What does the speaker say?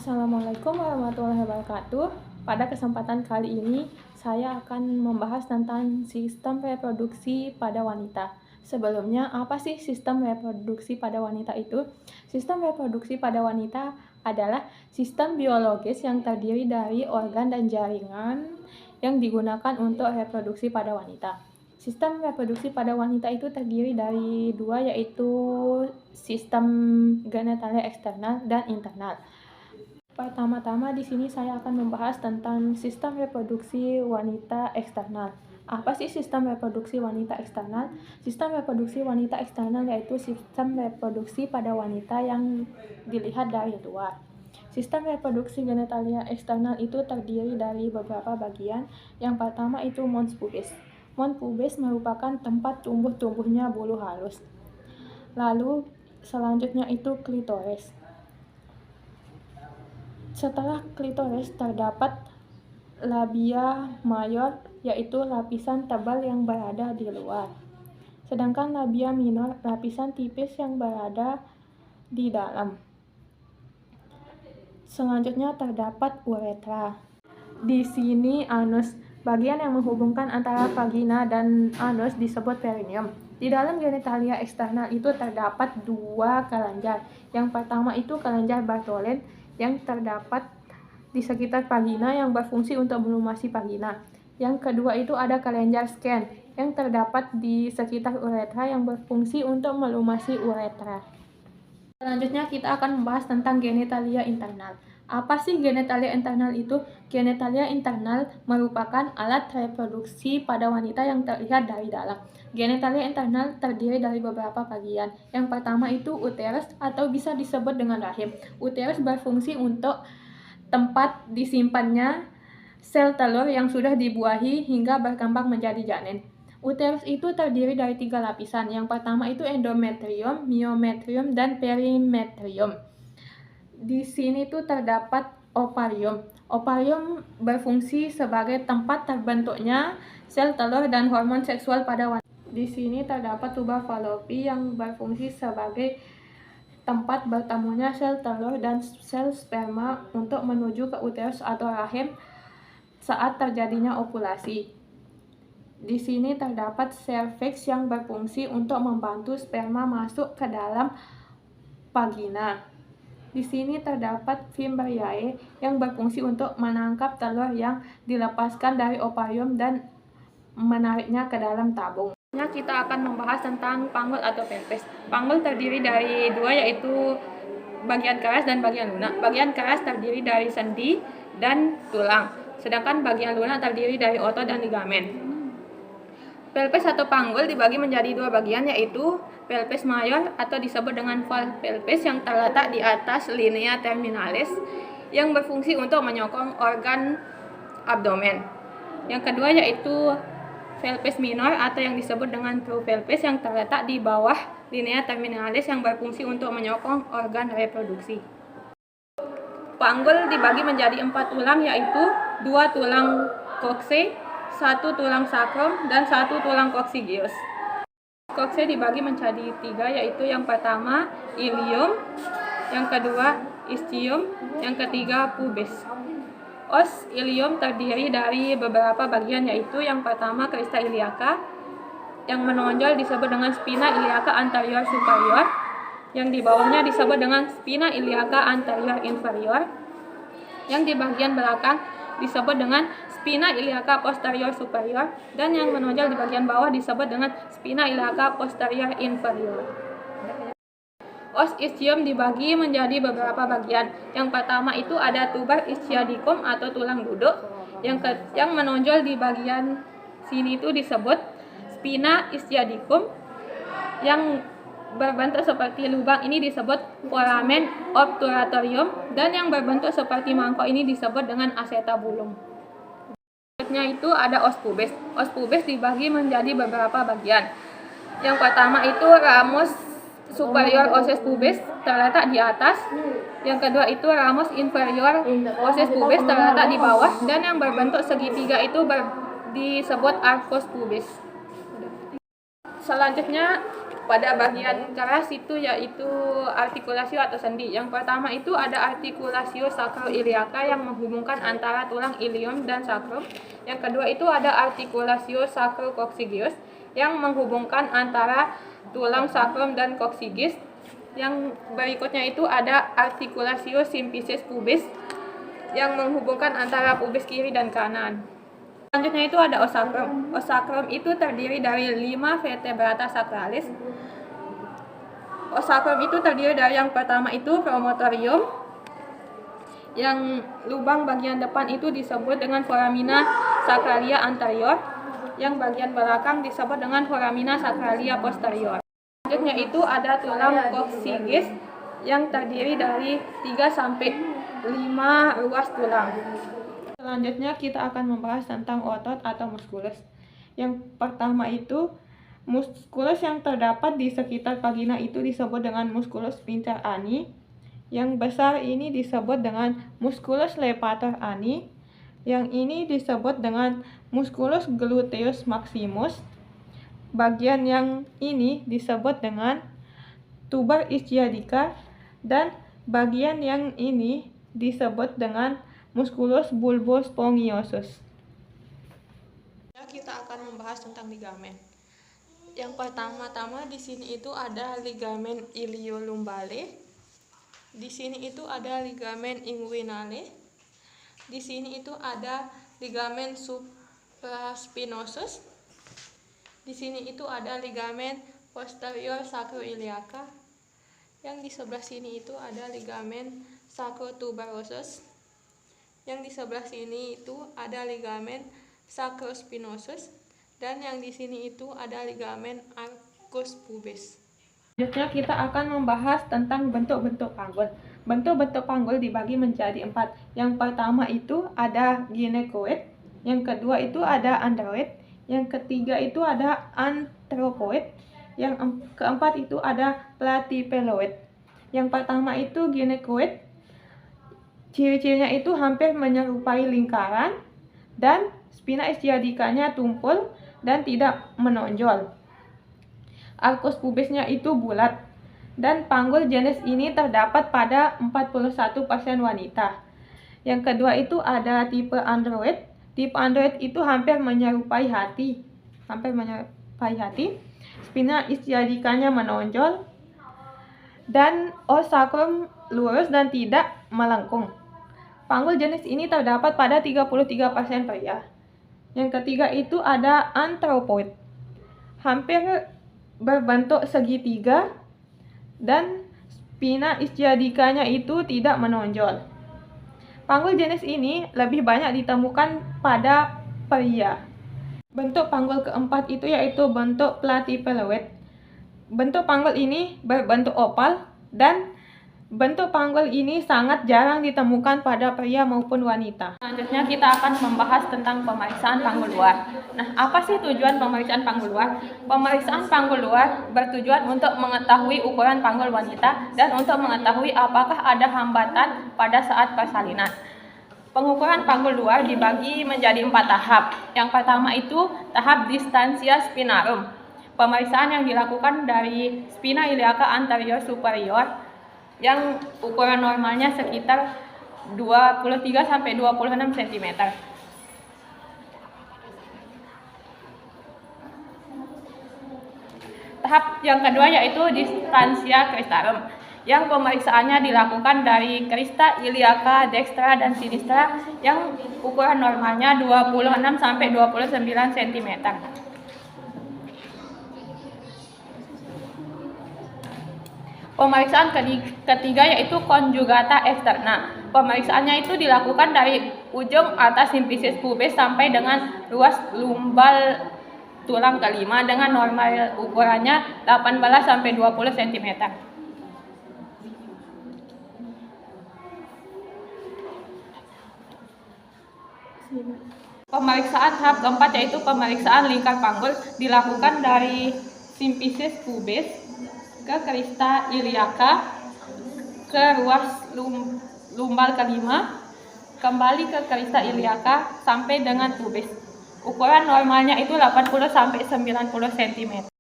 Assalamualaikum warahmatullahi wabarakatuh. Pada kesempatan kali ini, saya akan membahas tentang sistem reproduksi pada wanita. Sebelumnya, apa sih sistem reproduksi pada wanita itu? Sistem reproduksi pada wanita adalah sistem biologis yang terdiri dari organ dan jaringan yang digunakan untuk reproduksi pada wanita. Sistem reproduksi pada wanita itu terdiri dari dua, yaitu sistem genitalia eksternal dan internal. Pertama-tama di sini saya akan membahas tentang sistem reproduksi wanita eksternal. Apa sih sistem reproduksi wanita eksternal? Sistem reproduksi wanita eksternal yaitu sistem reproduksi pada wanita yang dilihat dari luar. Sistem reproduksi genitalia eksternal itu terdiri dari beberapa bagian. Yang pertama itu mons pubis. Mons pubis merupakan tempat tumbuhnya bulu halus. Lalu selanjutnya itu klitoris. Setelah klitoris terdapat labia mayor, yaitu lapisan tebal yang berada di luar. Sedangkan labia minor, lapisan tipis yang berada di dalam. Selanjutnya terdapat uretra. Di sini anus, bagian yang menghubungkan antara vagina dan anus disebut perineum. Di dalam genitalia eksternal itu terdapat dua kelenjar. Yang pertama itu kelenjar Bartholin yang terdapat di sekitar vagina yang berfungsi untuk melumasi vagina. Yang kedua itu ada kelenjar Skene yang terdapat di sekitar uretra yang berfungsi untuk melumasi uretra. Selanjutnya kita akan membahas tentang genitalia internal. Apa sih genitalia internal itu? Genitalia internal merupakan alat reproduksi pada wanita yang terlihat dari dalam. Genitalia internal terdiri dari beberapa bagian. Yang pertama itu uterus atau bisa disebut dengan rahim. Uterus berfungsi untuk tempat disimpannya sel telur yang sudah dibuahi hingga berkembang menjadi janin. Uterus itu terdiri dari 3 lapisan. Yang pertama itu endometrium, myometrium, dan perimetrium. Di sini tuh terdapat ovarium. Ovarium berfungsi sebagai tempat terbentuknya sel telur dan hormon seksual pada wanita. Di sini terdapat tuba Fallopi yang berfungsi sebagai tempat bertemunya sel telur dan sel sperma untuk menuju ke uterus atau rahim saat terjadinya ovulasi. Di sini terdapat serviks yang berfungsi untuk membantu sperma masuk ke dalam vagina. Di sini terdapat fimbriae yang berfungsi untuk menangkap telur yang dilepaskan dari ovarium dan menariknya ke dalam tabung. Kita akan membahas tentang panggul atau pelvis. Panggul terdiri dari dua, yaitu bagian keras dan bagian lunak. Bagian keras terdiri dari sendi dan tulang, sedangkan bagian lunak terdiri dari otot dan ligamen. Pelvis atau panggul dibagi menjadi dua bagian, yaitu pelvis mayor atau disebut dengan val pelvis yang terletak di atas linea terminalis yang berfungsi untuk menyokong organ abdomen. Yang kedua yaitu pelvis minor atau yang disebut dengan true pelvis yang terletak di bawah linea terminalis yang berfungsi untuk menyokong organ reproduksi. Panggul dibagi menjadi 4 tulang, yaitu 2 tulang kokse, 1 tulang sakrum, dan 1 tulang koksigeus. Kokse dibagi menjadi 3, yaitu yang pertama ilium, yang kedua ischium, yang ketiga pubis. Os ilium terdiri dari beberapa bagian, yaitu yang pertama crista iliaca, yang menonjol disebut dengan spina iliaca anterior superior, yang di bawahnya disebut dengan spina iliaca anterior inferior, yang di bagian belakang disebut dengan spina iliaca posterior superior, dan yang menonjol di bagian bawah disebut dengan spina iliaca posterior inferior. Os ischium dibagi menjadi beberapa bagian. Yang pertama itu ada tuber ischiadicum atau tulang duduk, yang menonjol di bagian sini itu disebut spina ischiadicum, yang berbentuk seperti lubang ini disebut foramen obturatorium, dan yang berbentuk seperti mangkok ini disebut dengan acetabulum. Selanjutnya itu ada os pubis. Os pubis dibagi menjadi beberapa bagian. Yang pertama itu ramus superior ossis pubis terletak di atas. Yang kedua itu ramus inferior ossis pubis terletak di bawah, dan yang berbentuk segitiga itu disebut arcus pubis. Selanjutnya pada bagian keras itu yaitu artikulasio atau sendi. Yang pertama itu ada artikulasio sacroiliaca yang menghubungkan antara tulang ilium dan sacrum. Yang kedua itu ada artikulasio sacrococcygeus yang menghubungkan antara tulang sacrum dan coccygeus. Yang berikutnya itu ada artikulasio symphysis pubis yang menghubungkan antara pubis kiri dan kanan. Selanjutnya itu ada osakrum. Osakrum itu terdiri dari 5 vertebrata sacralis. Osakrum itu terdiri dari yang pertama itu promontorium, yang lubang bagian depan itu disebut dengan foramina sacralia anterior, yang bagian belakang disebut dengan foramina sacralia posterior. Selanjutnya itu ada tulang coccygeus yang terdiri dari 3 sampai 5 ruas tulang. Selanjutnya kita akan membahas tentang otot atau muskulus. Yang pertama itu muskulus yang terdapat di sekitar vagina itu disebut dengan musculus sphincter ani. Yang besar ini disebut dengan musculus levator ani. Yang ini disebut dengan musculus gluteus maximus. Bagian yang ini disebut dengan tuber ischiadica, dan bagian yang ini disebut dengan musculus bulbospongiosus. Kita akan membahas tentang ligamen. Yang pertama-tama di sini itu ada ligamen iliolumbale. Di sini itu ada ligamen inguinale. Di sini itu ada ligamen supraspinosus. Di sini itu ada ligamen posterior sacroiliaca. Yang di sebelah sini itu ada ligamen sacrotuberosus. Yang di sebelah sini itu ada ligamen sacrospinosus, dan yang di sini itu ada ligamen arcus pubis. Selanjutnya kita akan membahas tentang bentuk-bentuk panggul. Bentuk-bentuk panggul dibagi menjadi 4. Yang pertama itu ada gynecoid, yang kedua itu ada android, yang ketiga itu ada anthropoid, yang keempat itu ada platypeloid. Yang pertama itu gynecoid. Ciri-cirinya itu hampir menyerupai lingkaran, dan spina ischiadicanya tumpul dan tidak menonjol. Arcus pubisnya itu bulat, dan panggul jenis ini terdapat pada 41% wanita. Yang kedua itu ada tipe android. Tipe android itu hampir menyerupai hati. Spina ischiadicanya menonjol, dan os sacrum lurus dan tidak melengkung. Panggul jenis ini terdapat pada 33% pria. Yang ketiga itu ada anthropoid. Hampir berbentuk segitiga, dan spina ischiadicanya itu tidak menonjol. Panggul jenis ini lebih banyak ditemukan pada pria. Bentuk panggul keempat itu yaitu bentuk platypeloid. Bentuk panggul ini berbentuk opal, dan bentuk panggul ini sangat jarang ditemukan pada pria maupun wanita. Selanjutnya kita akan membahas tentang pemeriksaan panggul luar. Nah, apa sih tujuan pemeriksaan panggul luar? Pemeriksaan panggul luar bertujuan untuk mengetahui ukuran panggul wanita dan untuk mengetahui apakah ada hambatan pada saat persalinan. Pengukuran panggul luar dibagi menjadi 4 tahap. Yang pertama itu tahap distansia spinarum. Pemeriksaan yang dilakukan dari spina iliaca anterior superior, yang ukuran normalnya sekitar 23 sampai 26 cm. Tahap yang kedua yaitu distansia cristarum, yang pemeriksaannya dilakukan dari crista iliaca dextra dan sinistra, yang ukuran normalnya 26 sampai 29 cm. Pemeriksaan ketiga yaitu conjugata externa. Pemeriksaannya itu dilakukan dari ujung atas symphysis pubis sampai dengan ruas lumbal tulang kelima dengan normal ukurannya 18 sampai 20 cm. Pemeriksaan tahap keempat yaitu pemeriksaan lingkar panggul, dilakukan dari symphysis pubis ke crista iliaca, ke ruas lumbal kelima, kembali ke crista iliaca sampai dengan pubis. Ukuran normalnya itu 80 sampai 90 cm.